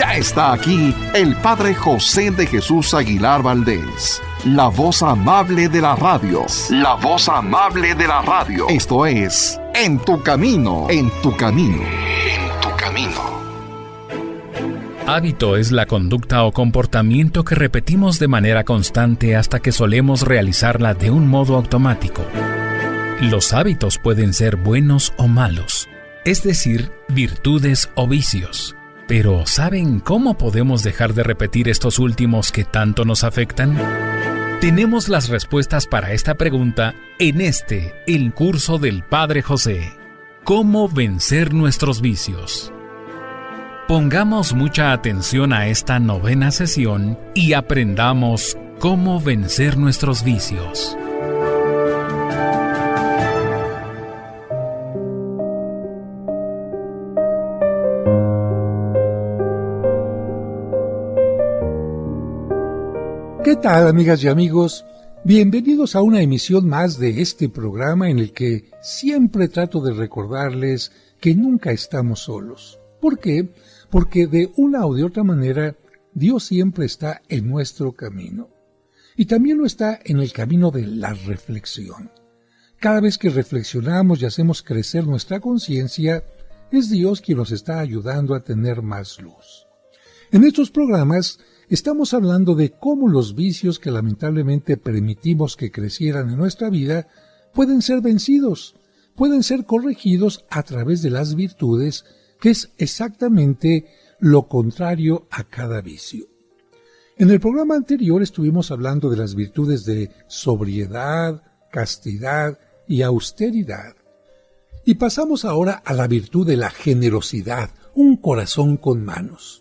Ya está aquí el Padre José de Jesús Aguilar Valdés, la voz amable de la radio. La voz amable de la radio. Esto es En tu Camino, en tu Camino, en tu Camino. Hábito es la conducta o comportamiento que repetimos de manera constante hasta que solemos realizarla de un modo automático. Los hábitos pueden ser buenos o malos, es decir, virtudes o vicios. Pero ¿saben cómo podemos dejar de repetir estos últimos que tanto nos afectan? Tenemos las respuestas para esta pregunta en el curso del Padre José. ¿Cómo vencer nuestros vicios? Pongamos mucha atención a esta 9ª sesión y aprendamos cómo vencer nuestros vicios. ¿Qué tal, amigas y amigos? Bienvenidos a una emisión más de este programa en el que siempre trato de recordarles que nunca estamos solos. ¿Por qué? Porque de una o de otra manera Dios siempre está en nuestro camino. Y también lo está en el camino de la reflexión. Cada vez que reflexionamos y hacemos crecer nuestra conciencia, es Dios quien nos está ayudando a tener más luz. En estos programas estamos hablando de cómo los vicios que lamentablemente permitimos que crecieran en nuestra vida pueden ser vencidos, pueden ser corregidos a través de las virtudes, que es exactamente lo contrario a cada vicio. En el programa anterior estuvimos hablando de las virtudes de sobriedad, castidad y austeridad. Y pasamos ahora a la virtud de la generosidad, un corazón con manos.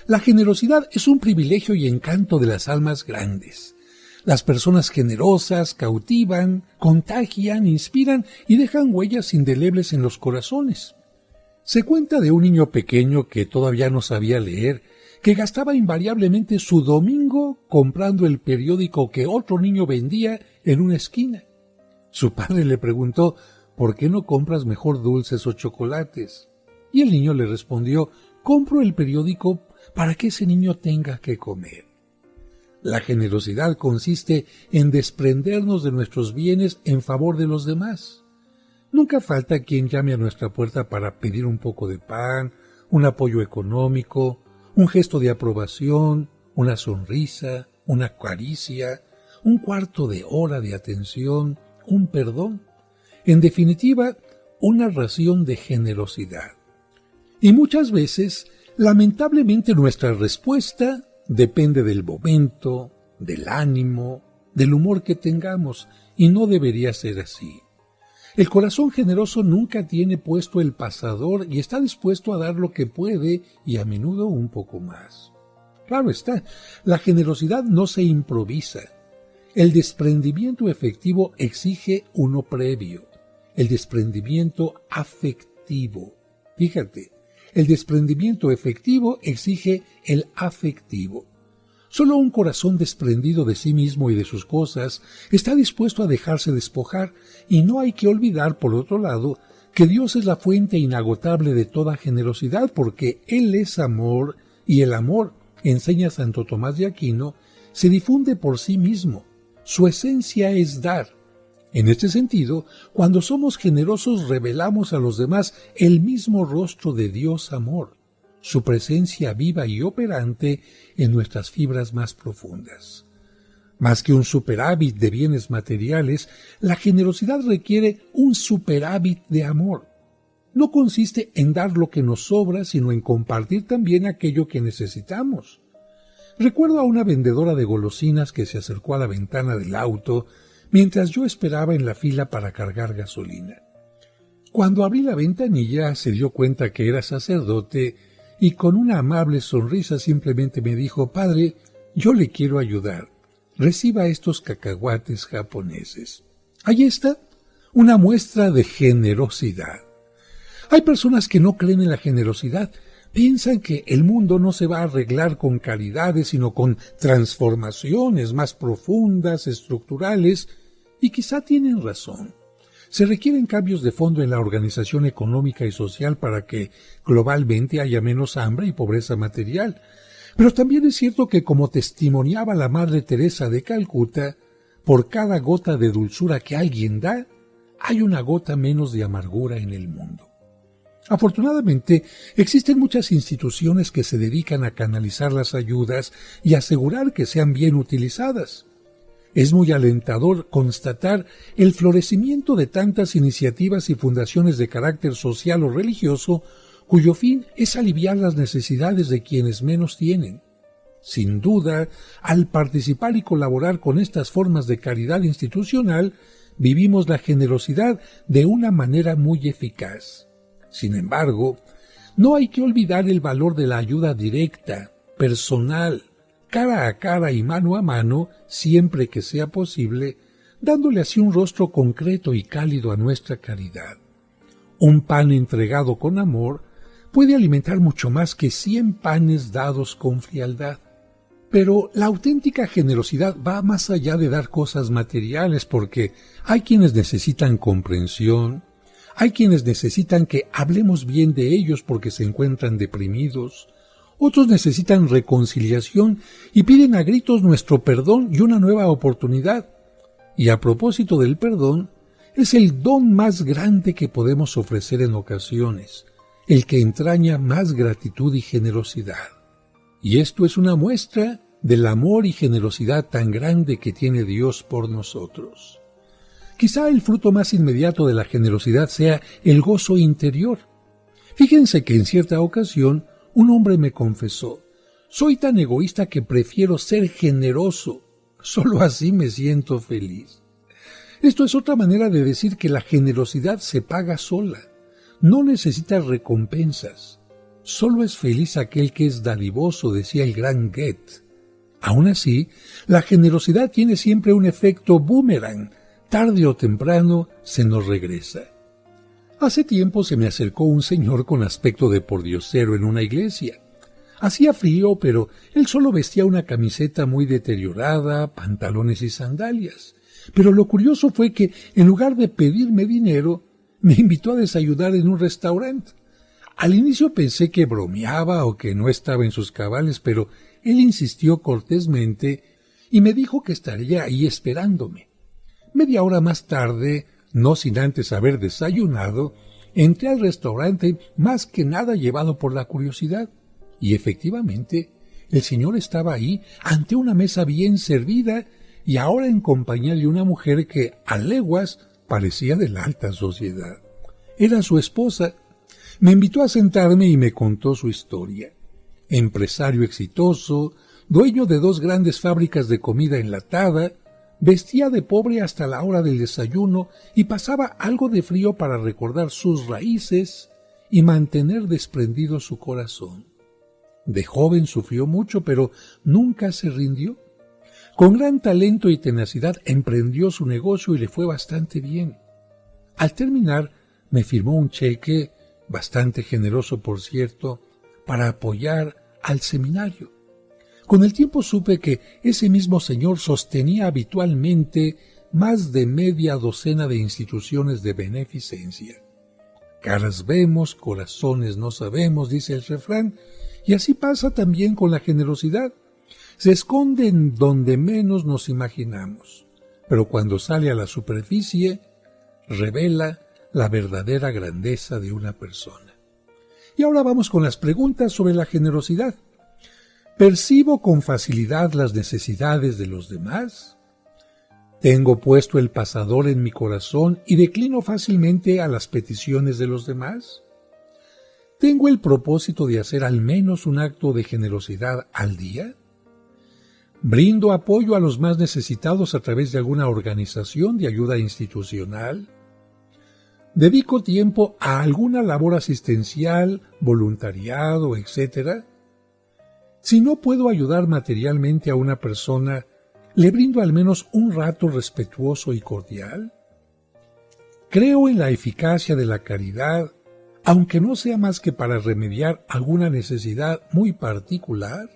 La generosidad es un privilegio y encanto de las almas grandes. Las personas generosas cautivan, contagian, inspiran y dejan huellas indelebles en los corazones. Se cuenta de un niño pequeño que todavía no sabía leer, que gastaba invariablemente su domingo comprando el periódico que otro niño vendía en una esquina. Su padre le preguntó, ¿por qué no compras mejor dulces o chocolates? Y el niño le respondió, compro el periódico para que ese niño tenga que comer. La generosidad consiste en desprendernos de nuestros bienes en favor de los demás. Nunca falta quien llame a nuestra puerta para pedir un poco de pan, un apoyo económico, un gesto de aprobación, una sonrisa, una caricia, un cuarto de hora de atención, un perdón. En definitiva, una ración de generosidad. Y muchas veces, lamentablemente, nuestra respuesta depende del momento, del ánimo, del humor que tengamos, y no debería ser así. El corazón generoso nunca tiene puesto el pasador y está dispuesto a dar lo que puede y a menudo un poco más. Claro está, la generosidad no se improvisa. El desprendimiento efectivo exige uno previo, el desprendimiento afectivo. Fíjate, el desprendimiento efectivo exige el afectivo. Solo un corazón desprendido de sí mismo y de sus cosas está dispuesto a dejarse despojar, y no hay que olvidar, por otro lado, que Dios es la fuente inagotable de toda generosidad, porque Él es amor, y el amor, enseña Santo Tomás de Aquino, se difunde por sí mismo. Su esencia es dar. En este sentido, cuando somos generosos revelamos a los demás el mismo rostro de Dios amor, su presencia viva y operante en nuestras fibras más profundas. Más que un superávit de bienes materiales, la generosidad requiere un superávit de amor. No consiste en dar lo que nos sobra, sino en compartir también aquello que necesitamos. Recuerdo a una vendedora de golosinas que se acercó a la ventana del auto mientras yo esperaba en la fila para cargar gasolina. Cuando abrí la ventanilla se dio cuenta que era sacerdote y con una amable sonrisa simplemente me dijo, «Padre, yo le quiero ayudar. Reciba estos cacahuates japoneses». Ahí está, una muestra de generosidad. Hay personas que no creen en la generosidad. Piensan que el mundo no se va a arreglar con caridades, sino con transformaciones más profundas, estructurales, y quizá tienen razón. Se requieren cambios de fondo en la organización económica y social para que globalmente haya menos hambre y pobreza material. Pero también es cierto que, como testimoniaba la Madre Teresa de Calcuta, por cada gota de dulzura que alguien da, hay una gota menos de amargura en el mundo. Afortunadamente, existen muchas instituciones que se dedican a canalizar las ayudas y asegurar que sean bien utilizadas. Es muy alentador constatar el florecimiento de tantas iniciativas y fundaciones de carácter social o religioso cuyo fin es aliviar las necesidades de quienes menos tienen. Sin duda, al participar y colaborar con estas formas de caridad institucional, vivimos la generosidad de una manera muy eficaz. Sin embargo, no hay que olvidar el valor de la ayuda directa, personal, cara a cara y mano a mano, siempre que sea posible, dándole así un rostro concreto y cálido a nuestra caridad. Un pan entregado con amor puede alimentar mucho más que 100 panes dados con frialdad. Pero la auténtica generosidad va más allá de dar cosas materiales, porque hay quienes necesitan comprensión, hay quienes necesitan que hablemos bien de ellos porque se encuentran deprimidos, otros necesitan reconciliación y piden a gritos nuestro perdón y una nueva oportunidad. Y a propósito del perdón, es el don más grande que podemos ofrecer en ocasiones, el que entraña más gratitud y generosidad. Y esto es una muestra del amor y generosidad tan grande que tiene Dios por nosotros. Quizá el fruto más inmediato de la generosidad sea el gozo interior. Fíjense que en cierta ocasión un hombre me confesó: soy tan egoísta que prefiero ser generoso, solo así me siento feliz. Esto es otra manera de decir que la generosidad se paga sola, no necesita recompensas. Solo es feliz aquel que es dadivoso, decía el gran Goethe. Aún así, la generosidad tiene siempre un efecto boomerang. Tarde o temprano se nos regresa. Hace tiempo se me acercó un señor con aspecto de pordiosero en una iglesia. Hacía frío, pero él solo vestía una camiseta muy deteriorada, pantalones y sandalias. Pero lo curioso fue que, en lugar de pedirme dinero, me invitó a desayunar en un restaurante. Al inicio pensé que bromeaba o que no estaba en sus cabales, pero él insistió cortésmente y me dijo que estaría ahí esperándome. Media hora más tarde, no sin antes haber desayunado, entré al restaurante más que nada llevado por la curiosidad. Y efectivamente, el señor estaba ahí ante una mesa bien servida y ahora en compañía de una mujer que a leguas parecía de la alta sociedad. Era su esposa. Me invitó a sentarme y me contó su historia. Empresario exitoso, dueño de 2 grandes fábricas de comida enlatada, vestía de pobre hasta la hora del desayuno y pasaba algo de frío para recordar sus raíces y mantener desprendido su corazón. De joven sufrió mucho, pero nunca se rindió. Con gran talento y tenacidad emprendió su negocio y le fue bastante bien. Al terminar, me firmó un cheque, bastante generoso por cierto, para apoyar al seminario. Con el tiempo supe que ese mismo señor sostenía habitualmente más de media docena de instituciones de beneficencia. Caras vemos, corazones no sabemos, dice el refrán, y así pasa también con la generosidad. Se esconde en donde menos nos imaginamos, pero cuando sale a la superficie, revela la verdadera grandeza de una persona. Y ahora vamos con las preguntas sobre la generosidad. ¿Percibo con facilidad las necesidades de los demás? ¿Tengo puesto el pasador en mi corazón y declino fácilmente a las peticiones de los demás? ¿Tengo el propósito de hacer al menos un acto de generosidad al día? ¿Brindo apoyo a los más necesitados a través de alguna organización de ayuda institucional? ¿Dedico tiempo a alguna labor asistencial, voluntariado, etc.? Si no puedo ayudar materialmente a una persona, ¿le brindo al menos un rato respetuoso y cordial? ¿Creo en la eficacia de la caridad, aunque no sea más que para remediar alguna necesidad muy particular?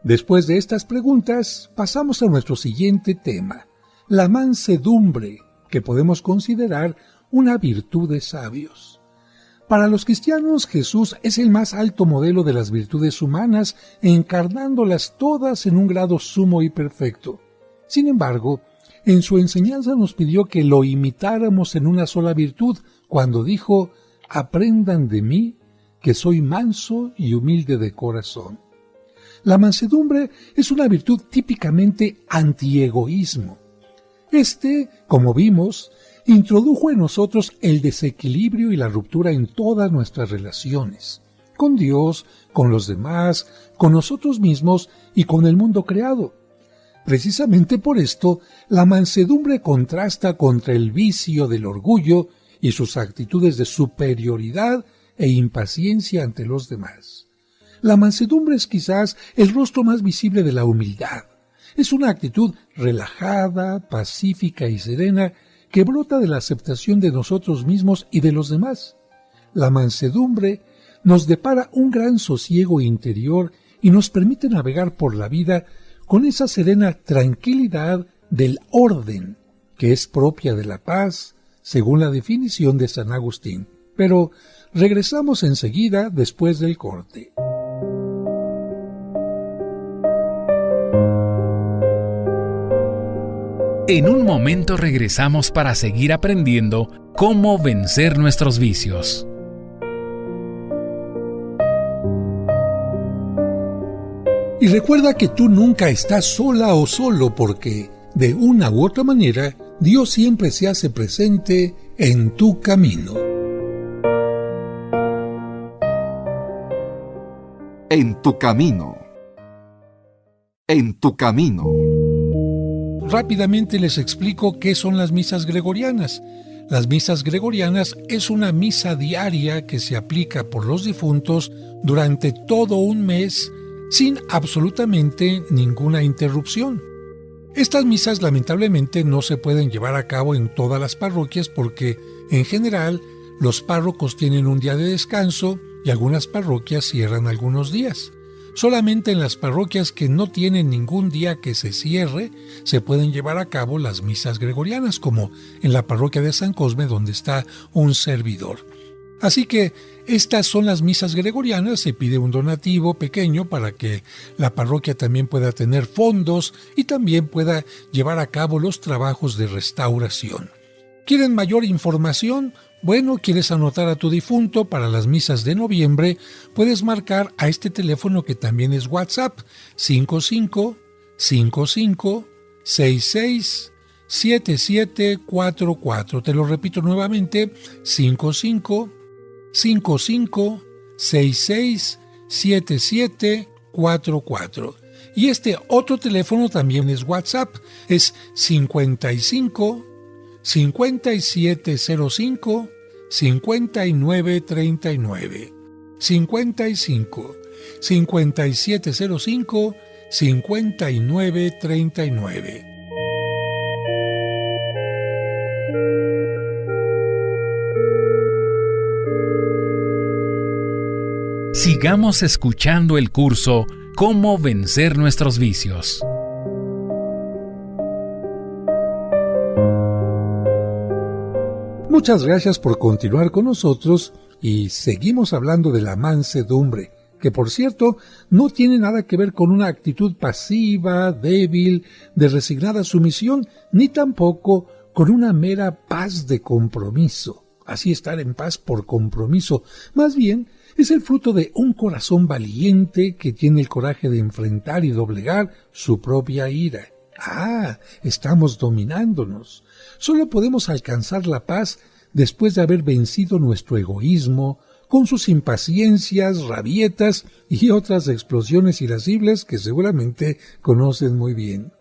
Después de estas preguntas, pasamos a nuestro siguiente tema, la mansedumbre que podemos considerar una virtud de sabios. Para los cristianos, Jesús es el más alto modelo de las virtudes humanas, encarnándolas todas en un grado sumo y perfecto. Sin embargo, en su enseñanza nos pidió que lo imitáramos en una sola virtud, cuando dijo: «Aprendan de mí, que soy manso y humilde de corazón». La mansedumbre es una virtud típicamente antiegoísmo. Como vimos, introdujo en nosotros el desequilibrio y la ruptura en todas nuestras relaciones, con Dios, con los demás, con nosotros mismos y con el mundo creado. Precisamente por esto, la mansedumbre contrasta contra el vicio del orgullo y sus actitudes de superioridad e impaciencia ante los demás. La mansedumbre es quizás el rostro más visible de la humildad. Es una actitud relajada, pacífica y serena que brota de la aceptación de nosotros mismos y de los demás. La mansedumbre nos depara un gran sosiego interior y nos permite navegar por la vida con esa serena tranquilidad del orden, que es propia de la paz, según la definición de San Agustín. Pero regresamos enseguida después del corte. En un momento regresamos para seguir aprendiendo cómo vencer nuestros vicios. Y recuerda que tú nunca estás sola o solo, porque, de una u otra manera, Dios siempre se hace presente en tu camino. En tu camino. En tu camino. Rápidamente les explico qué son las misas gregorianas. Las misas gregorianas es una misa diaria que se aplica por los difuntos durante todo un mes sin absolutamente ninguna interrupción. Estas misas lamentablemente no se pueden llevar a cabo en todas las parroquias porque, en general, los párrocos tienen un día de descanso y algunas parroquias cierran algunos días. Solamente en las parroquias que no tienen ningún día que se cierre se pueden llevar a cabo las misas gregorianas, como en la parroquia de San Cosme, donde está un servidor. Así que estas son las misas gregorianas. Se pide un donativo pequeño para que la parroquia también pueda tener fondos y también pueda llevar a cabo los trabajos de restauración. ¿Quieren mayor información? Bueno, ¿quieres anotar a tu difunto para las misas de noviembre? Puedes marcar a este teléfono que también es WhatsApp, 55 55 66 7744. Te lo repito nuevamente, 55 55 66 7744. Y este otro teléfono también es WhatsApp, es 55 5705 5939. 55 5705 5939. Sigamos escuchando el curso Cómo vencer nuestros vicios. Muchas gracias por continuar con nosotros y seguimos hablando de la mansedumbre, que por cierto no tiene nada que ver con una actitud pasiva, débil, de resignada sumisión, ni tampoco con una mera paz de compromiso, así estar en paz por compromiso. Más bien, es el fruto de un corazón valiente que tiene el coraje de enfrentar y doblegar su propia ira. Estamos dominándonos. Solo podemos alcanzar la paz después de haber vencido nuestro egoísmo, con sus impaciencias, rabietas y otras explosiones irascibles que seguramente conocen muy bien.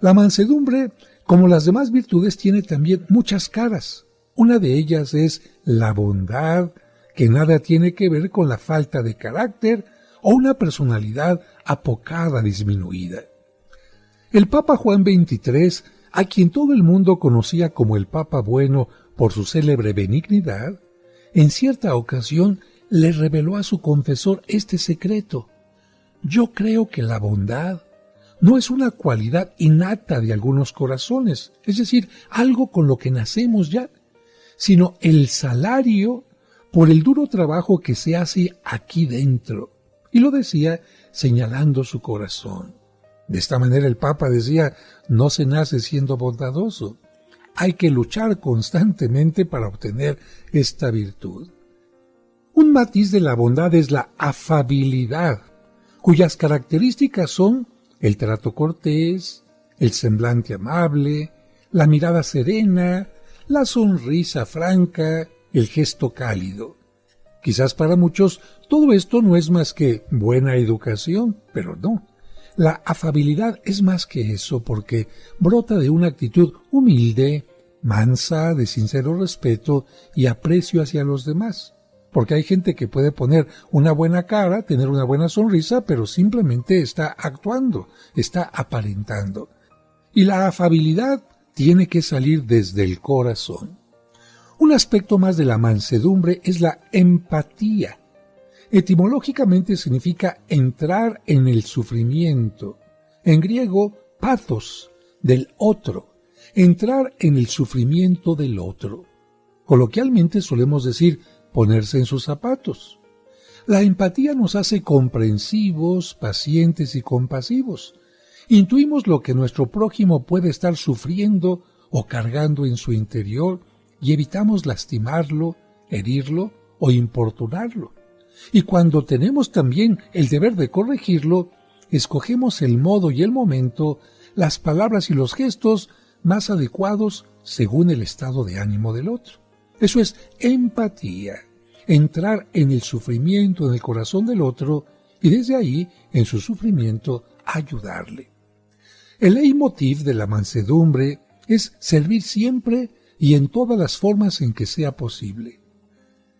La mansedumbre, como las demás virtudes, tiene también muchas caras. Una de ellas es la bondad, que nada tiene que ver con la falta de carácter o una personalidad apocada, disminuida. El Papa Juan XXIII, a quien todo el mundo conocía como el Papa Bueno por su célebre benignidad, en cierta ocasión le reveló a su confesor este secreto: yo creo que la bondad no es una cualidad innata de algunos corazones, es decir, algo con lo que nacemos ya, sino el salario por el duro trabajo que se hace aquí dentro. Y lo decía señalando su corazón. De esta manera el Papa decía, no se nace siendo bondadoso. Hay que luchar constantemente para obtener esta virtud. Un matiz de la bondad es la afabilidad, cuyas características son el trato cortés, el semblante amable, la mirada serena, la sonrisa franca, el gesto cálido. Quizás para muchos todo esto no es más que buena educación, pero no. La afabilidad es más que eso porque brota de una actitud humilde, mansa, de sincero respeto y aprecio hacia los demás. Porque hay gente que puede poner una buena cara, tener una buena sonrisa, pero simplemente está actuando, está aparentando. Y la afabilidad tiene que salir desde el corazón. Un aspecto más de la mansedumbre es la empatía. Etimológicamente significa entrar en el sufrimiento. En griego, pathos, del otro. Entrar en el sufrimiento del otro. Coloquialmente solemos decir ponerse en sus zapatos. La empatía nos hace comprensivos, pacientes y compasivos. Intuimos lo que nuestro prójimo puede estar sufriendo o cargando en su interior y evitamos lastimarlo, herirlo o importunarlo. Y cuando tenemos también el deber de corregirlo, escogemos el modo y el momento, las palabras y los gestos más adecuados según el estado de ánimo del otro. Eso es empatía, entrar en el sufrimiento en el corazón del otro y desde ahí, en su sufrimiento, ayudarle. El leitmotiv de la mansedumbre es servir siempre y en todas las formas en que sea posible.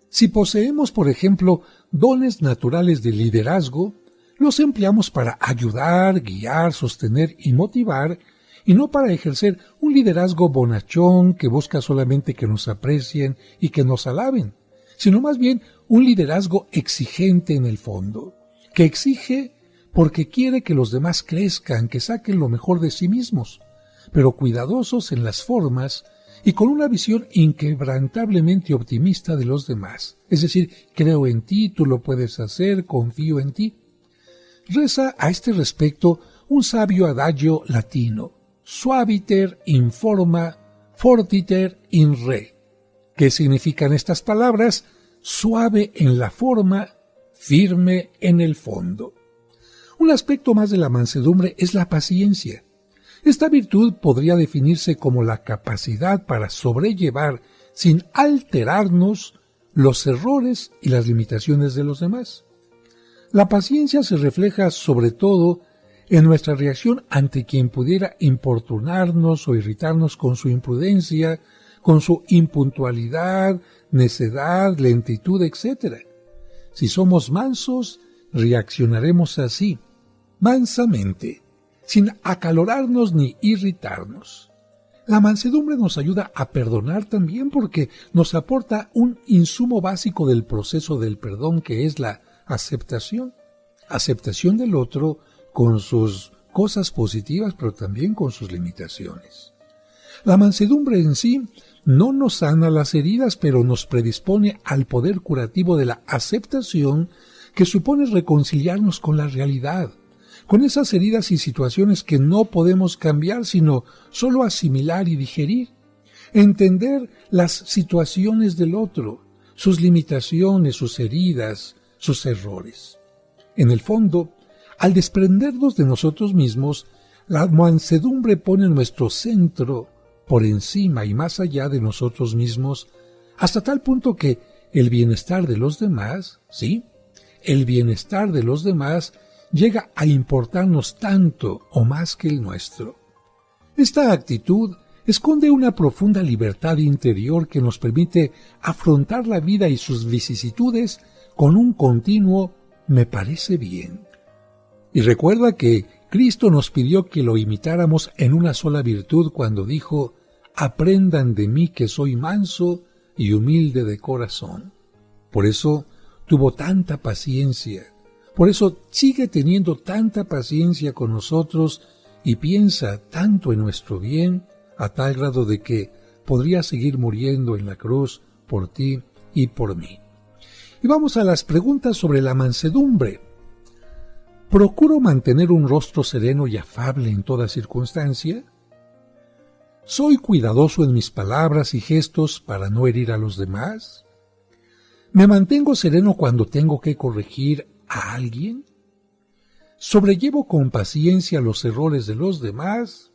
Si poseemos, por ejemplo, dones naturales de liderazgo, los empleamos para ayudar, guiar, sostener y motivar, y no para ejercer un liderazgo bonachón que busca solamente que nos aprecien y que nos alaben, sino más bien un liderazgo exigente en el fondo, que exige porque quiere que los demás crezcan, que saquen lo mejor de sí mismos, pero cuidadosos en las formas y con una visión inquebrantablemente optimista de los demás. Es decir, creo en ti, tú lo puedes hacer, confío en ti. Reza a este respecto un sabio adagio latino, suaviter in forma, fortiter in re. ¿Qué significan estas palabras? Suave en la forma, firme en el fondo. Un aspecto más de la mansedumbre es la paciencia. Esta virtud podría definirse como la capacidad para sobrellevar sin alterarnos los errores y las limitaciones de los demás. La paciencia se refleja sobre todo en nuestra reacción ante quien pudiera importunarnos o irritarnos con su imprudencia, con su impuntualidad, necedad, lentitud, etc. Si somos mansos, reaccionaremos así, mansamente, sin acalorarnos ni irritarnos. La mansedumbre nos ayuda a perdonar también porque nos aporta un insumo básico del proceso del perdón que es la aceptación. Aceptación del otro con sus cosas positivas pero también con sus limitaciones. La mansedumbre en sí no nos sana las heridas pero nos predispone al poder curativo de la aceptación que supone reconciliarnos con la realidad, con esas heridas y situaciones que no podemos cambiar, sino solo asimilar y digerir, entender las situaciones del otro, sus limitaciones, sus heridas, sus errores. En el fondo, al desprendernos de nosotros mismos, la mansedumbre pone nuestro centro por encima y más allá de nosotros mismos, hasta tal punto que el bienestar de los demás, ¿sí?, el bienestar de los demás llega a importarnos tanto o más que el nuestro. Esta actitud esconde una profunda libertad interior que nos permite afrontar la vida y sus vicisitudes con un continuo «me parece bien». Y recuerda que Cristo nos pidió que lo imitáramos en una sola virtud cuando dijo «aprendan de mí que soy manso y humilde de corazón». Por eso tuvo tanta paciencia, Por eso sigue teniendo tanta paciencia con nosotros y piensa tanto en nuestro bien, a tal grado de que podría seguir muriendo en la cruz por ti y por mí. Y vamos a las preguntas sobre la mansedumbre. ¿Procuro mantener un rostro sereno y afable en toda circunstancia? ¿Soy cuidadoso en mis palabras y gestos para no herir a los demás? ¿Me mantengo sereno cuando tengo que corregir a alguien? ¿Sobrellevo con paciencia los errores de los demás?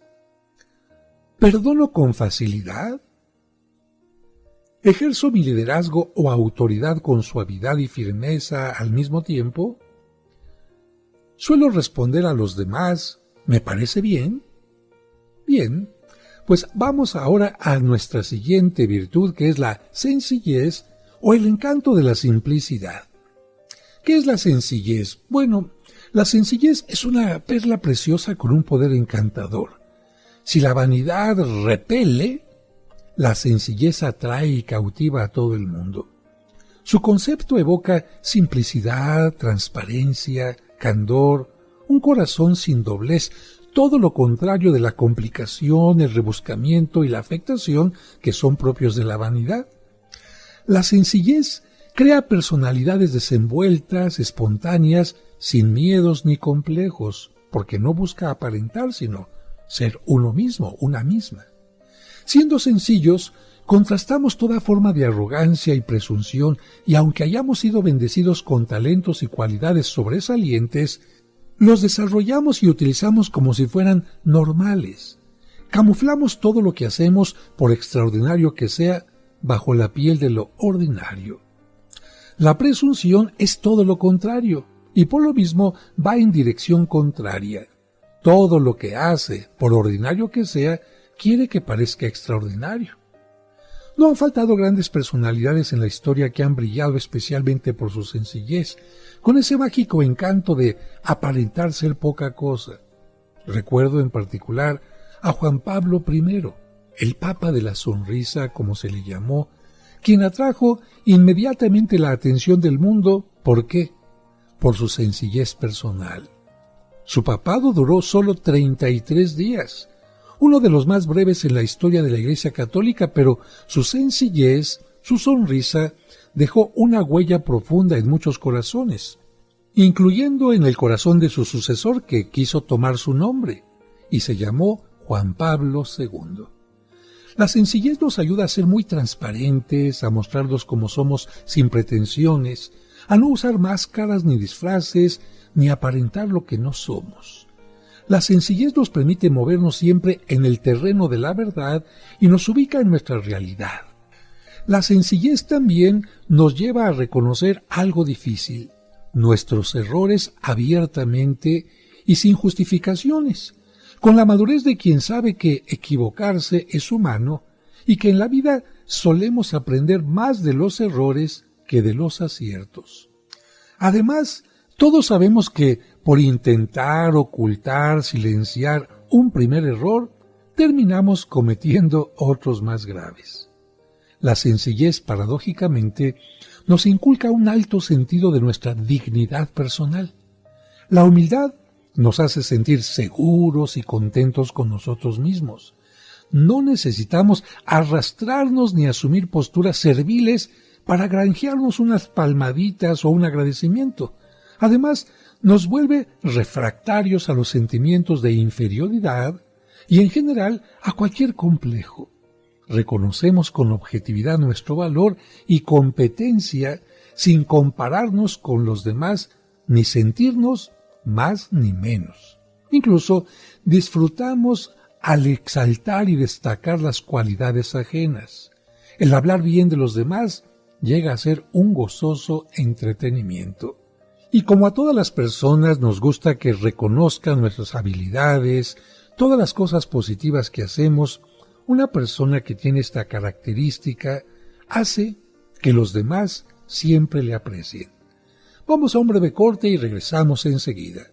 ¿Perdono con facilidad? ¿Ejerzo mi liderazgo o autoridad con suavidad y firmeza al mismo tiempo? ¿Suelo responder a los demás, ¿me parece bien? Bien, pues vamos ahora a nuestra siguiente virtud, que es la sencillez o el encanto de la simplicidad. ¿Qué es la sencillez? Bueno, la sencillez es una perla preciosa con un poder encantador. Si la vanidad repele, la sencillez atrae y cautiva a todo el mundo. Su concepto evoca simplicidad, transparencia, candor, un corazón sin doblez, todo lo contrario de la complicación, el rebuscamiento y la afectación que son propios de la vanidad. La sencillez crea personalidades desenvueltas, espontáneas, sin miedos ni complejos, porque no busca aparentar, sino ser uno mismo, una misma. Siendo sencillos, contrastamos toda forma de arrogancia y presunción, y aunque hayamos sido bendecidos con talentos y cualidades sobresalientes, los desarrollamos y utilizamos como si fueran normales. Camuflamos todo lo que hacemos, por extraordinario que sea, bajo la piel de lo ordinario. La presunción es todo lo contrario, y por lo mismo va en dirección contraria. Todo lo que hace, por ordinario que sea, quiere que parezca extraordinario. No han faltado grandes personalidades en la historia que han brillado especialmente por su sencillez, con ese mágico encanto de aparentar ser poca cosa. Recuerdo en particular a Juan Pablo I, el Papa de la Sonrisa, como se le llamó, quien atrajo inmediatamente la atención del mundo. ¿Por qué? Por su sencillez personal. Su papado duró solo 33 días, uno de los más breves en la historia de la Iglesia Católica, pero su sencillez, su sonrisa, dejó una huella profunda en muchos corazones, incluyendo en el corazón de su sucesor que quiso tomar su nombre, y se llamó Juan Pablo II. La sencillez nos ayuda a ser muy transparentes, a mostrarnos como somos sin pretensiones, a no usar máscaras ni disfraces, ni aparentar lo que no somos. La sencillez nos permite movernos siempre en el terreno de la verdad y nos ubica en nuestra realidad. La sencillez también nos lleva a reconocer algo difícil, nuestros errores abiertamente y sin justificaciones, con la madurez de quien sabe que equivocarse es humano y que en la vida solemos aprender más de los errores que de los aciertos. Además, todos sabemos que por intentar ocultar, silenciar un primer error, terminamos cometiendo otros más graves. La sencillez, paradójicamente, nos inculca un alto sentido de nuestra dignidad personal. La humildad nos hace sentir seguros y contentos con nosotros mismos. No necesitamos arrastrarnos ni asumir posturas serviles para granjearnos unas palmaditas o un agradecimiento. Además, nos vuelve refractarios a los sentimientos de inferioridad y, en general, a cualquier complejo. Reconocemos con objetividad nuestro valor y competencia sin compararnos con los demás ni sentirnos más ni menos. Incluso disfrutamos al exaltar y destacar las cualidades ajenas. El hablar bien de los demás llega a ser un gozoso entretenimiento. Y como a todas las personas nos gusta que reconozcan nuestras habilidades, todas las cosas positivas que hacemos, una persona que tiene esta característica hace que los demás siempre le aprecien. Vamos a un breve corte y regresamos enseguida.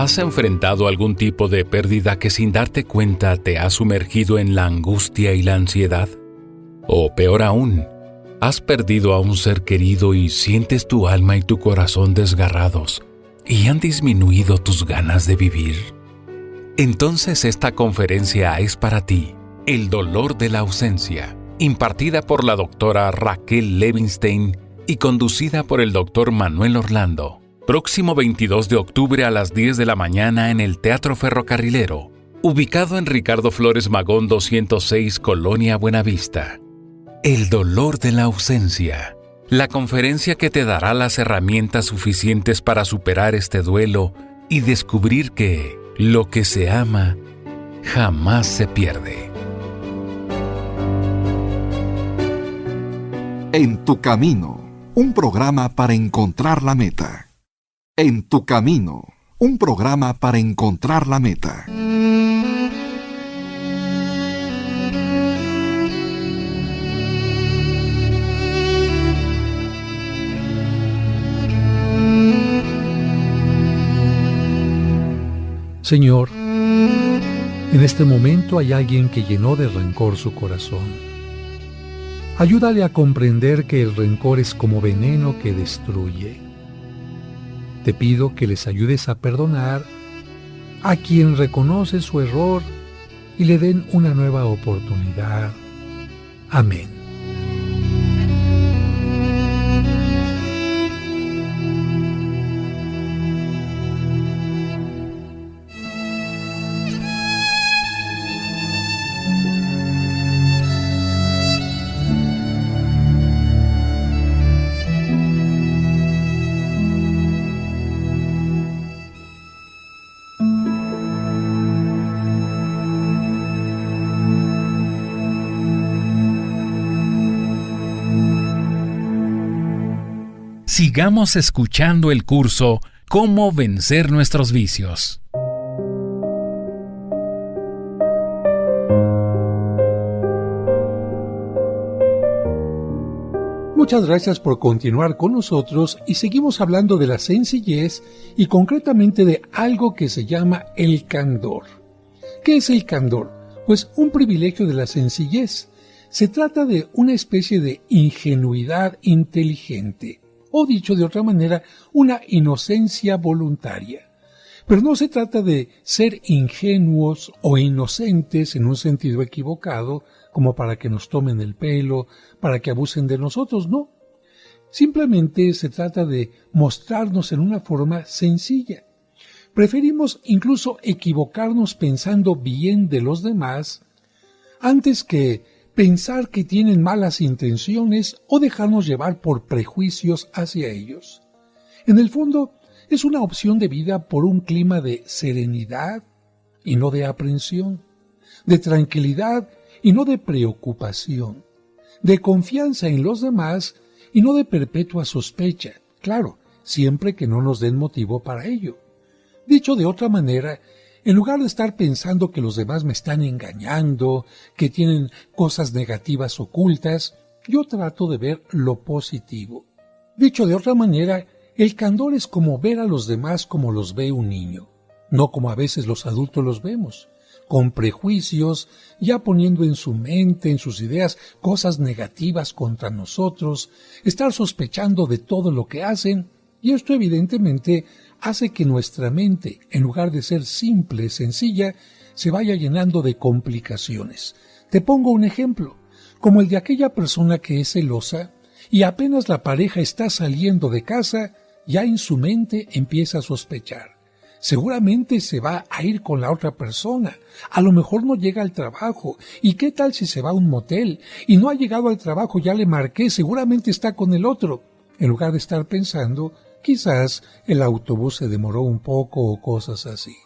¿Has enfrentado algún tipo de pérdida que sin darte cuenta te ha sumergido en la angustia y la ansiedad? O peor aún, ¿has perdido a un ser querido y sientes tu alma y tu corazón desgarrados y han disminuido tus ganas de vivir? Entonces esta conferencia es para ti, El dolor de la ausencia, impartida por la doctora Raquel Levinstein y conducida por el doctor Manuel Orlando. Próximo 22 de octubre a las 10 de la mañana en el Teatro Ferrocarrilero, ubicado en Ricardo Flores Magón 206, Colonia Buenavista. El dolor de la ausencia, la conferencia que te dará las herramientas suficientes para superar este duelo y descubrir que lo que se ama jamás se pierde. En tu camino, un programa para encontrar la meta. En tu camino, un programa para encontrar la meta. Señor, en este momento hay alguien que llenó de rencor su corazón. Ayúdale a comprender que el rencor es como veneno que destruye. Te pido que les ayudes a perdonar a quien reconoce su error y le den una nueva oportunidad. Amén. Sigamos escuchando el curso Cómo vencer nuestros vicios. Muchas gracias por continuar con nosotros y seguimos hablando de la sencillez y concretamente de algo que se llama el candor. ¿Qué es el candor? Pues un privilegio de la sencillez. Se trata de una especie de ingenuidad inteligente. O dicho de otra manera, una inocencia voluntaria. Pero no se trata de ser ingenuos o inocentes en un sentido equivocado, como para que nos tomen el pelo, para que abusen de nosotros, no. Simplemente se trata de mostrarnos en una forma sencilla. Preferimos incluso equivocarnos pensando bien de los demás, antes que pensar que tienen malas intenciones o dejarnos llevar por prejuicios hacia ellos. En el fondo, es una opción de vida por un clima de serenidad y no de aprensión, de tranquilidad y no de preocupación, de confianza en los demás y no de perpetua sospecha, claro, siempre que no nos den motivo para ello. Dicho de otra manera, en lugar de estar pensando que los demás me están engañando, que tienen cosas negativas ocultas, yo trato de ver lo positivo. Dicho de otra manera, el candor es como ver a los demás como los ve un niño, no como a veces los adultos los vemos, con prejuicios, ya poniendo en su mente, en sus ideas, cosas negativas contra nosotros, estar sospechando de todo lo que hacen, y esto evidentemente hace que nuestra mente, en lugar de ser simple, sencilla, se vaya llenando de complicaciones. Te pongo un ejemplo, como el de aquella persona que es celosa y apenas la pareja está saliendo de casa, ya en su mente empieza a sospechar. Seguramente se va a ir con la otra persona, a lo mejor no llega al trabajo, ¿y qué tal si se va a un motel? Y no ha llegado al trabajo, ya le marqué, seguramente está con el otro. En lugar de estar pensando, quizás el autobús se demoró un poco o cosas así.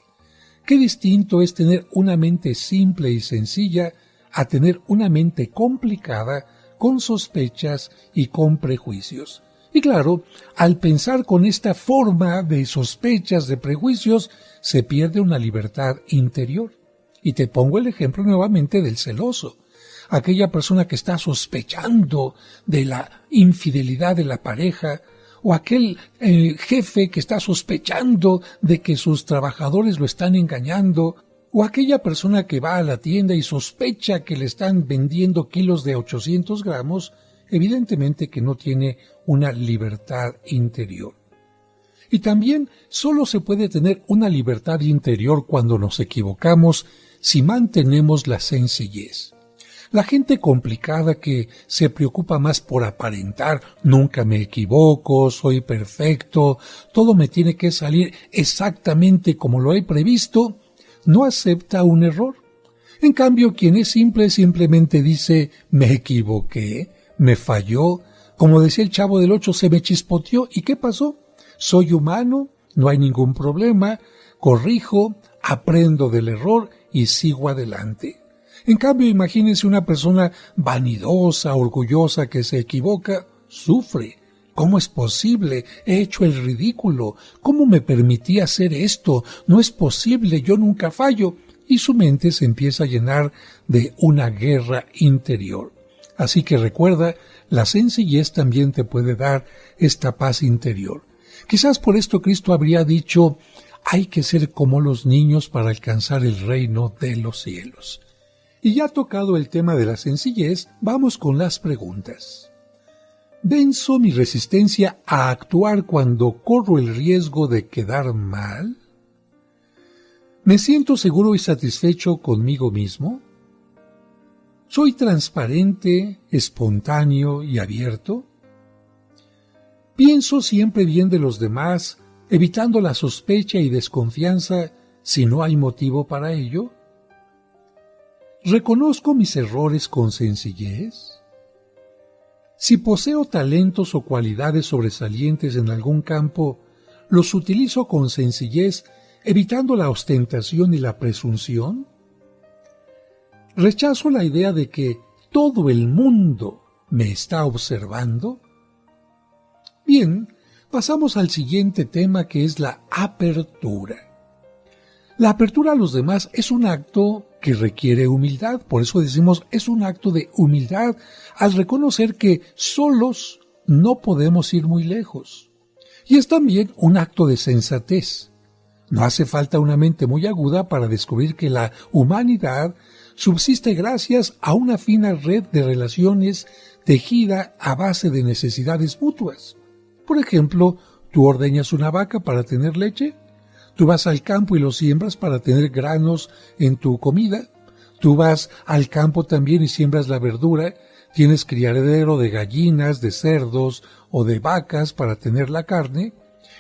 Qué distinto es tener una mente simple y sencilla a tener una mente complicada con sospechas y con prejuicios. Y claro, al pensar con esta forma de sospechas, de prejuicios, se pierde una libertad interior. Y te pongo el ejemplo nuevamente del celoso. Aquella persona que está sospechando de la infidelidad de la pareja, o aquel jefe que está sospechando de que sus trabajadores lo están engañando, o aquella persona que va a la tienda y sospecha que le están vendiendo kilos de 800 gramos, evidentemente que no tiene una libertad interior. Y también solo se puede tener una libertad interior cuando nos equivocamos si mantenemos la sencillez. La gente complicada que se preocupa más por aparentar, nunca me equivoco, soy perfecto, todo me tiene que salir exactamente como lo he previsto, no acepta un error. En cambio, quien es simple simplemente dice, me equivoqué, me falló, como decía el Chavo del Ocho, se me chispoteó, ¿y qué pasó? Soy humano, no hay ningún problema, corrijo, aprendo del error y sigo adelante. En cambio, imagínense una persona vanidosa, orgullosa que se equivoca, sufre. ¿Cómo es posible? He hecho el ridículo. ¿Cómo me permití hacer esto? No es posible, yo nunca fallo. Y su mente se empieza a llenar de una guerra interior. Así que recuerda, la sencillez también te puede dar esta paz interior. Quizás por esto Cristo habría dicho, hay que ser como los niños para alcanzar el reino de los cielos. Y ya tocado el tema de la sencillez, vamos con las preguntas. ¿Venzo mi resistencia a actuar cuando corro el riesgo de quedar mal? ¿Me siento seguro y satisfecho conmigo mismo? ¿Soy transparente, espontáneo y abierto? ¿Pienso siempre bien de los demás, evitando la sospecha y desconfianza si no hay motivo para ello? ¿Reconozco mis errores con sencillez? Si poseo talentos o cualidades sobresalientes en algún campo, ¿los utilizo con sencillez, evitando la ostentación y la presunción? ¿Rechazo la idea de que todo el mundo me está observando? Bien, pasamos al siguiente tema, que es la apertura. La apertura a los demás es un acto que requiere humildad, por eso decimos es un acto de humildad al reconocer que solos no podemos ir muy lejos. Y es también un acto de sensatez. No hace falta una mente muy aguda para descubrir que la humanidad subsiste gracias a una fina red de relaciones tejida a base de necesidades mutuas. Por ejemplo, tú ordeñas una vaca para tener leche, tú vas al campo y lo siembras para tener granos en tu comida, tú vas al campo también y siembras la verdura, tienes criadero de gallinas, de cerdos o de vacas para tener la carne,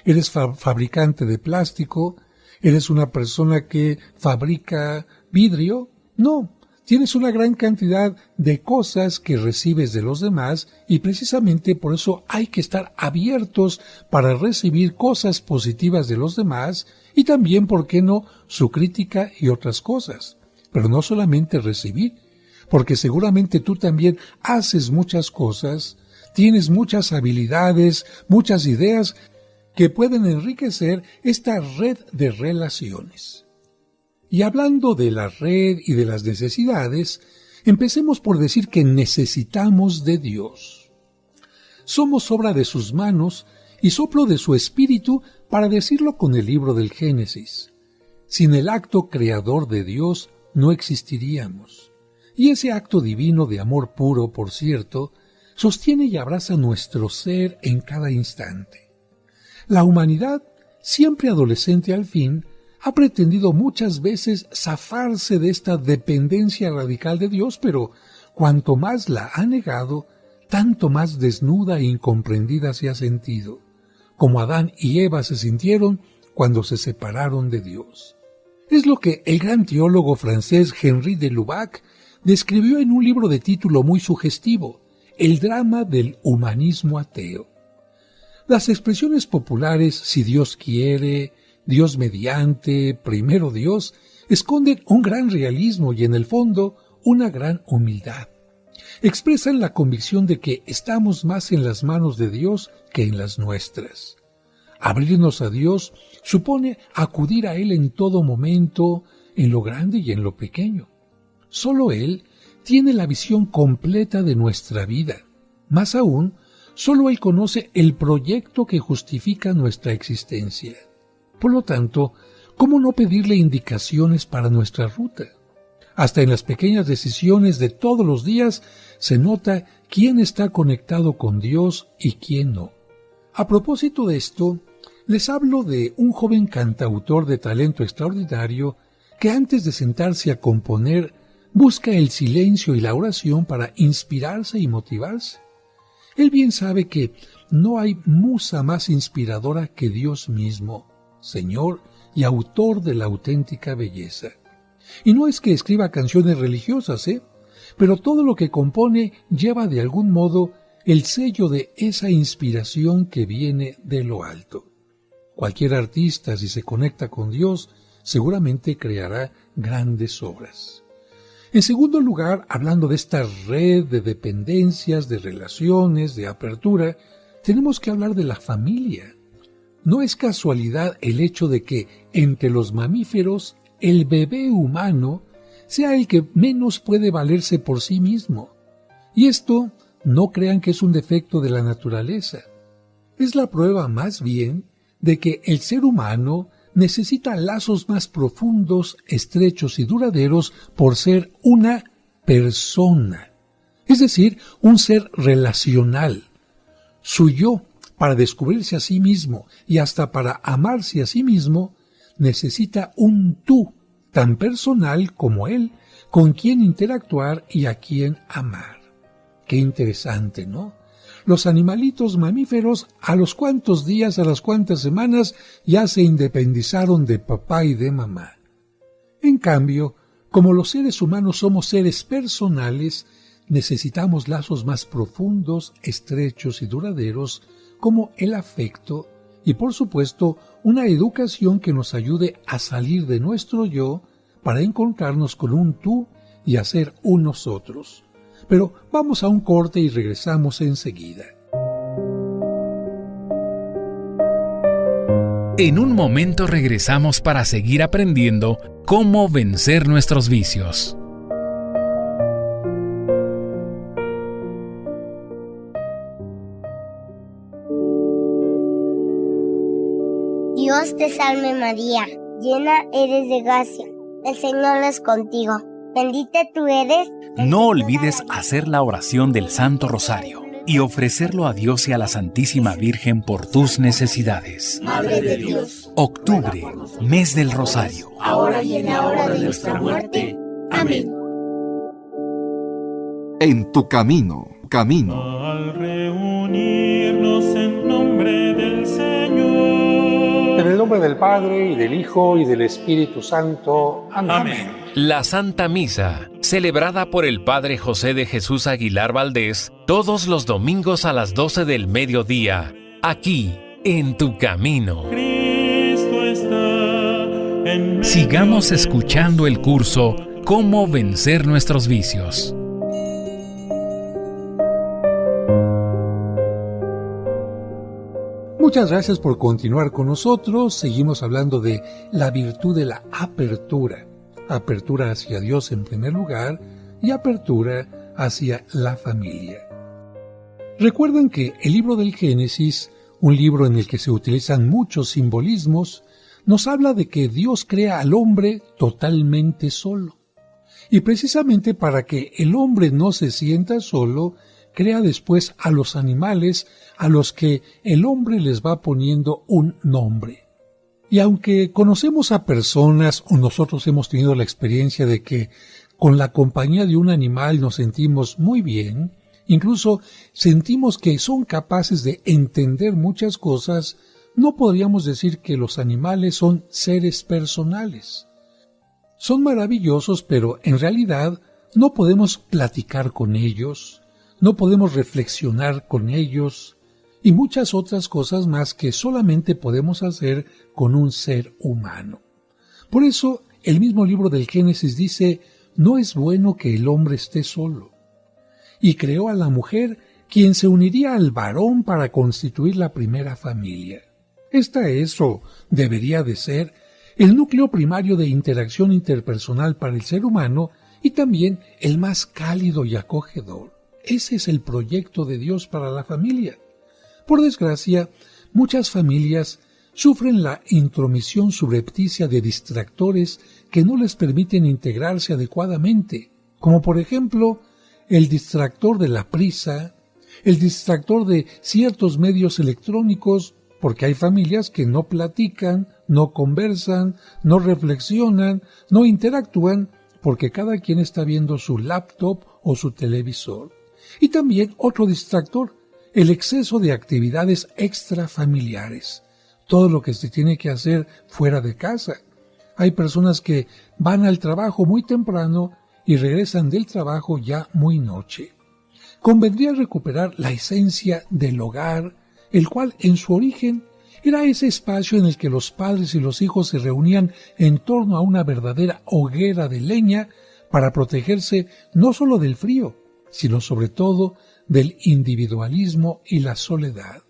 eres fabricante de plástico, eres una persona que fabrica vidrio. No, tienes una gran cantidad de cosas que recibes de los demás y precisamente por eso hay que estar abiertos para recibir cosas positivas de los demás y también, ¿por qué no?, su crítica y otras cosas. Pero no solamente recibir, porque seguramente tú también haces muchas cosas, tienes muchas habilidades, muchas ideas que pueden enriquecer esta red de relaciones. Y hablando de la red y de las necesidades, empecemos por decir que necesitamos de Dios. Somos obra de sus manos y soplo de su espíritu, para decirlo con el libro del Génesis. Sin el acto creador de Dios no existiríamos. Y ese acto divino de amor puro, por cierto, sostiene y abraza nuestro ser en cada instante. La humanidad, siempre adolescente al fin, ha pretendido muchas veces zafarse de esta dependencia radical de Dios, pero cuanto más la ha negado, tanto más desnuda e incomprendida se ha sentido, como Adán y Eva se sintieron cuando se separaron de Dios. Es lo que el gran teólogo francés Henri de Lubac describió en un libro de título muy sugestivo, El drama del humanismo ateo. Las expresiones populares, si Dios quiere, Dios mediante, primero Dios, esconden un gran realismo y en el fondo una gran humildad. Expresan la convicción de que estamos más en las manos de Dios que en las nuestras. Abrirnos a Dios supone acudir a Él en todo momento, en lo grande y en lo pequeño. Solo Él tiene la visión completa de nuestra vida. Más aún, Solo Él conoce el proyecto que justifica nuestra existencia. Por lo tanto, ¿cómo no pedirle indicaciones para nuestra ruta? Hasta en las pequeñas decisiones de todos los días se nota quién está conectado con Dios y quién no. A propósito de esto, les hablo de un joven cantautor de talento extraordinario que antes de sentarse a componer busca el silencio y la oración para inspirarse y motivarse. Él bien sabe que no hay musa más inspiradora que Dios mismo, Señor y autor de la auténtica belleza. Y no es que escriba canciones religiosas, pero todo lo que compone lleva de algún modo el sello de esa inspiración que viene de lo alto. Cualquier artista, si se conecta con Dios, seguramente creará grandes obras. En segundo lugar, hablando de esta red de dependencias, de relaciones, de apertura, tenemos que hablar de la familia. No es casualidad el hecho de que entre los mamíferos el bebé humano sea el que menos puede valerse por sí mismo. Y esto no crean que es un defecto de la naturaleza. Es la prueba más bien de que el ser humano necesita lazos más profundos, estrechos y duraderos por ser una persona, es decir, un ser relacional. Su yo, para descubrirse a sí mismo y hasta para amarse a sí mismo, necesita un tú tan personal como él, con quien interactuar y a quien amar. Qué interesante, ¿no? Los animalitos mamíferos a los cuantos días, a las cuantas semanas, ya se independizaron de papá y de mamá. En cambio, como los seres humanos somos seres personales, necesitamos lazos más profundos, estrechos y duraderos, como el afecto y, por supuesto, una educación que nos ayude a salir de nuestro yo para encontrarnos con un tú y hacer un nosotros. Pero vamos a un corte y regresamos enseguida. En un momento regresamos para seguir aprendiendo cómo vencer nuestros vicios. Dios te salve María, llena eres de gracia, el Señor es contigo. Bendita tú eres. No olvides hacer la oración del Santo Rosario y ofrecerlo a Dios y a la Santísima Virgen por tus necesidades. Madre de Dios. Octubre, mes del Rosario. Ahora y en la hora de nuestra muerte. Amén. En tu camino. Al reunirnos en nombre del Señor. En el nombre del Padre, y del Hijo, y del Espíritu Santo. Amén. La Santa Misa, celebrada por el Padre José de Jesús Aguilar Valdés, todos los domingos a las 12 del mediodía, aquí, en tu camino. Cristo está en medio. Sigamos escuchando el curso Cómo vencer nuestros vicios. Muchas gracias por continuar con nosotros. Seguimos hablando de la virtud de la apertura. Apertura hacia Dios en primer lugar y apertura hacia la familia. Recuerden que el libro del Génesis, un libro en el que se utilizan muchos simbolismos, nos habla de que Dios crea al hombre totalmente solo. Y precisamente para que el hombre no se sienta solo, crea después a los animales a los que el hombre les va poniendo un nombre. Y aunque conocemos a personas o nosotros hemos tenido la experiencia de que con la compañía de un animal nos sentimos muy bien, incluso sentimos que son capaces de entender muchas cosas, no podríamos decir que los animales son seres personales. Son maravillosos, pero en realidad no podemos platicar con ellos, no podemos reflexionar con ellos, y muchas otras cosas más que solamente podemos hacer con un ser humano. Por eso, el mismo libro del Génesis dice, no es bueno que el hombre esté solo. Y creó a la mujer, quien se uniría al varón para constituir la primera familia. Esta es, o debería de ser, el núcleo primario de interacción interpersonal para el ser humano y también el más cálido y acogedor. ese es el proyecto de Dios para la familia. Por desgracia, muchas familias sufren la intromisión subrepticia de distractores que no les permiten integrarse adecuadamente, como por ejemplo el distractor de la prisa, el distractor de ciertos medios electrónicos, porque hay familias que no platican, no conversan, no reflexionan, no interactúan, porque cada quien está viendo su laptop o su televisor. Y también otro distractor, el exceso de actividades extrafamiliares, todo lo que se tiene que hacer fuera de casa. Hay personas que van al trabajo muy temprano y regresan del trabajo ya muy noche. Convendría recuperar la esencia del hogar, el cual en su origen era ese espacio en el que los padres y los hijos se reunían en torno a una verdadera hoguera de leña para protegerse no solo del frío, sino sobre todo del individualismo y la soledad.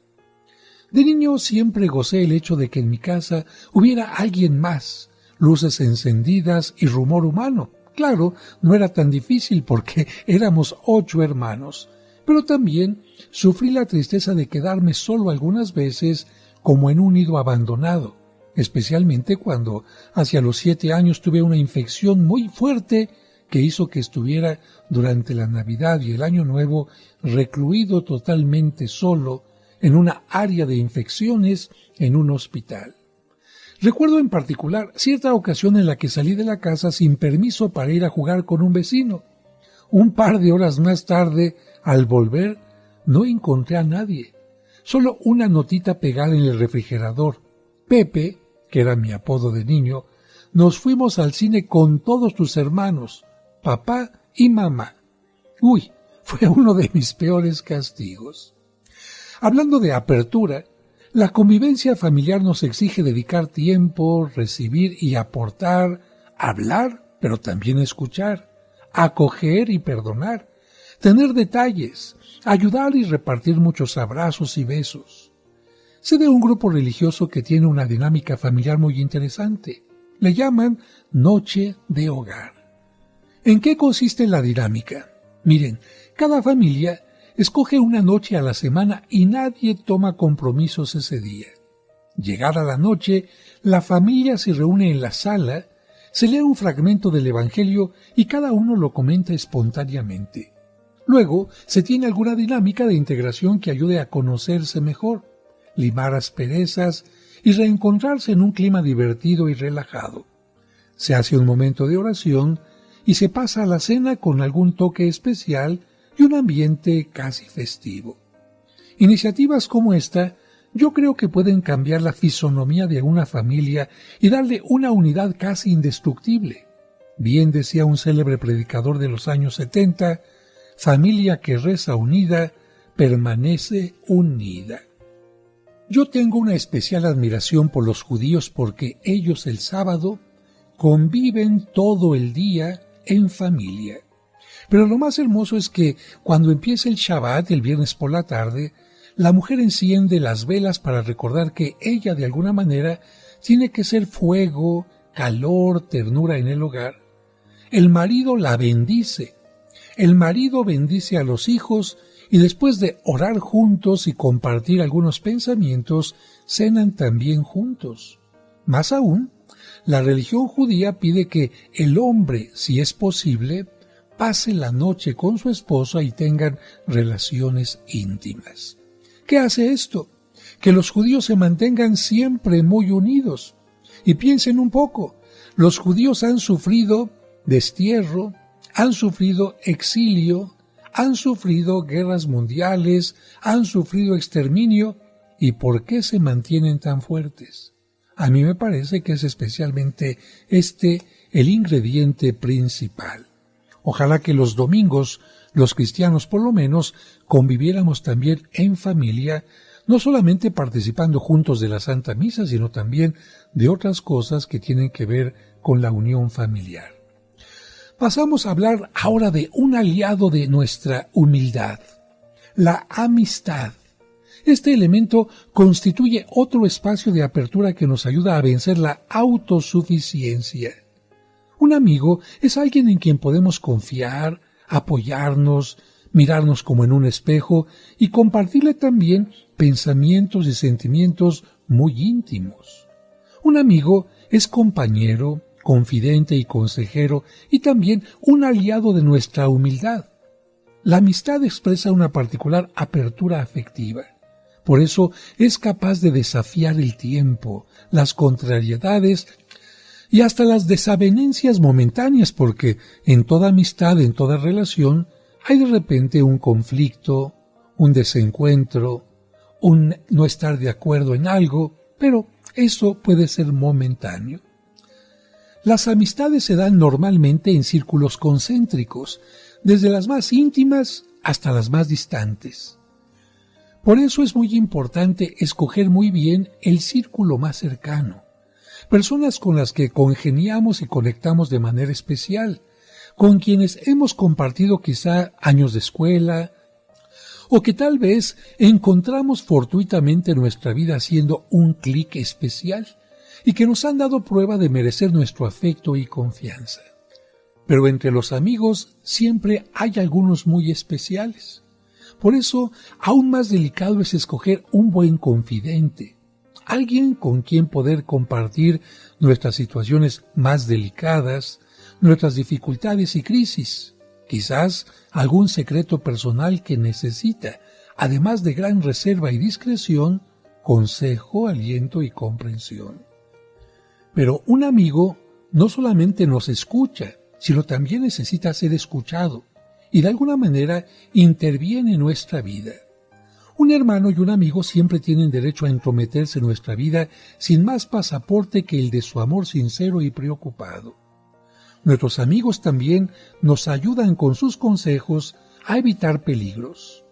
De niño siempre gocé el hecho de que en mi casa hubiera alguien más, luces encendidas y rumor humano. Claro, no era tan difícil porque éramos 8 hermanos, pero también sufrí la tristeza de quedarme solo algunas veces como en un nido abandonado, especialmente cuando hacia los 7 años tuve una infección muy fuerte que hizo que estuviera durante la Navidad y el Año Nuevo recluido totalmente solo en una área de infecciones en un hospital. Recuerdo en particular cierta ocasión en la que salí de la casa sin permiso para ir a jugar con un vecino. Un par de horas más tarde, al volver, no encontré a nadie. Solo una notita pegada en el refrigerador. Pepe, que era mi apodo de niño, nos fuimos al cine con todos tus hermanos, papá y mamá. Uy, fue uno de mis peores castigos. Hablando de apertura, la convivencia familiar nos exige dedicar tiempo, recibir y aportar, hablar, pero también escuchar, acoger y perdonar, tener detalles, ayudar y repartir muchos abrazos y besos. Sé de un grupo religioso que tiene una dinámica familiar muy interesante. Le llaman Noche de Hogar. ¿En qué consiste la dinámica? Miren, cada familia escoge una noche a la semana y nadie toma compromisos ese día. Llegada la noche, la familia se reúne en la sala, se lee un fragmento del Evangelio y cada uno lo comenta espontáneamente. Luego, se tiene alguna dinámica de integración que ayude a conocerse mejor, limar asperezas y reencontrarse en un clima divertido y relajado. Se hace un momento de oración y se pasa a la cena con algún toque especial y un ambiente casi festivo. Iniciativas como esta yo creo que pueden cambiar la fisonomía de una familia y darle una unidad casi indestructible. Bien decía un célebre predicador de los años 70, familia que reza unida, permanece unida. Yo tengo una especial admiración por los judíos porque ellos el sábado conviven todo el día en familia. Pero lo más hermoso es que cuando empieza el Shabbat, el viernes por la tarde, la mujer enciende las velas para recordar que ella de alguna manera tiene que ser fuego, calor, ternura en el hogar. El marido la bendice. El marido bendice a los hijos y después de orar juntos y compartir algunos pensamientos, cenan también juntos. Más aún, la religión judía pide que el hombre, si es posible, pase la noche con su esposa y tengan relaciones íntimas. ¿Qué hace esto? Que los judíos se mantengan siempre muy unidos. Y piensen un poco, los judíos han sufrido destierro, han sufrido exilio, han sufrido guerras mundiales, han sufrido exterminio. ¿Y por qué se mantienen tan fuertes? A mí me parece que es especialmente el ingrediente principal. Ojalá que los domingos, los cristianos por lo menos, conviviéramos también en familia, no solamente participando juntos de la Santa Misa, sino también de otras cosas que tienen que ver con la unión familiar. Pasamos a hablar ahora de un aliado de nuestra humildad, la amistad. Este elemento constituye otro espacio de apertura que nos ayuda a vencer la autosuficiencia. Un amigo es alguien en quien podemos confiar, apoyarnos, mirarnos como en un espejo y compartirle también pensamientos y sentimientos muy íntimos. Un amigo es compañero, confidente y consejero, y también un aliado de nuestra humildad. La amistad expresa una particular apertura afectiva. Por eso es capaz de desafiar el tiempo, las contrariedades y hasta las desavenencias momentáneas, porque en toda amistad, en toda relación, hay de repente un conflicto, un desencuentro, un no estar de acuerdo en algo, pero eso puede ser momentáneo. Las amistades se dan normalmente en círculos concéntricos, desde las más íntimas hasta las más distantes. Por eso es muy importante escoger muy bien el círculo más cercano, personas con las que congeniamos y conectamos de manera especial, con quienes hemos compartido quizá años de escuela, o que tal vez encontramos fortuitamente en nuestra vida haciendo un clic especial y que nos han dado prueba de merecer nuestro afecto y confianza. Pero entre los amigos siempre hay algunos muy especiales. Por eso, aún más delicado es escoger un buen confidente, alguien con quien poder compartir nuestras situaciones más delicadas, nuestras dificultades y crisis, quizás algún secreto personal que necesita, además de gran reserva y discreción, consejo, aliento y comprensión. Pero un amigo no solamente nos escucha, sino también necesita ser escuchado y de alguna manera interviene en nuestra vida. Un hermano y un amigo siempre tienen derecho a entrometerse en nuestra vida sin más pasaporte que el de su amor sincero y preocupado. Nuestros amigos también nos ayudan con sus consejos a evitar peligros.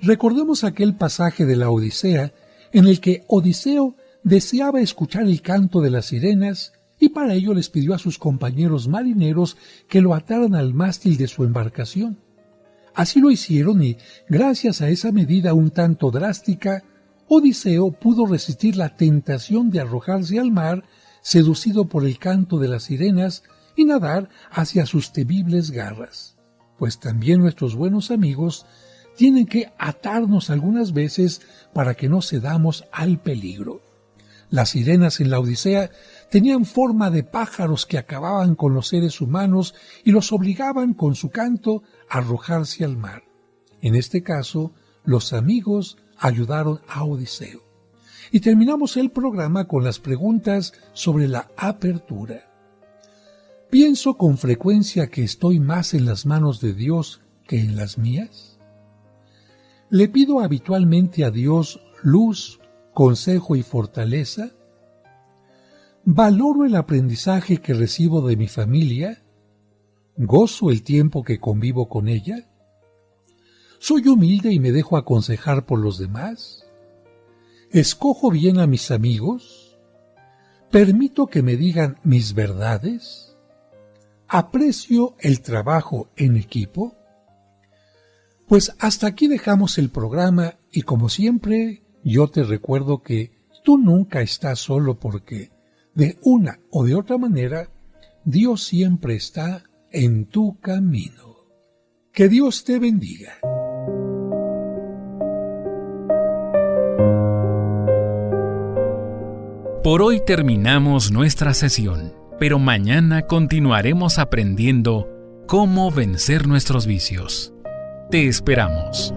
Recordemos aquel pasaje de la Odisea en el que Odiseo deseaba escuchar el canto de las sirenas y para ello les pidió a sus compañeros marineros que lo ataran al mástil de su embarcación. Así lo hicieron y, gracias a esa medida un tanto drástica, Odiseo pudo resistir la tentación de arrojarse al mar, seducido por el canto de las sirenas, y nadar hacia sus temibles garras. Pues también nuestros buenos amigos tienen que atarnos algunas veces para que no cedamos al peligro. Las sirenas en la Odisea tenían forma de pájaros que acababan con los seres humanos y los obligaban con su canto a arrojarse al mar. En este caso, los amigos ayudaron a Odiseo. Y terminamos el programa con las preguntas sobre la apertura. ¿Pienso con frecuencia que estoy más en las manos de Dios que en las mías? ¿Le pido habitualmente a Dios luz, consejo y fortaleza? ¿Valoro el aprendizaje que recibo de mi familia? ¿Gozo el tiempo que convivo con ella? ¿Soy humilde y me dejo aconsejar por los demás? ¿Escojo bien a mis amigos? ¿Permito que me digan mis verdades? ¿Aprecio el trabajo en equipo? Pues hasta aquí dejamos el programa y como siempre yo te recuerdo que tú nunca estás solo porque de una o de otra manera Dios siempre está en tu camino. Que Dios te bendiga. Por hoy terminamos nuestra sesión, pero mañana continuaremos aprendiendo cómo vencer nuestros vicios. Te esperamos.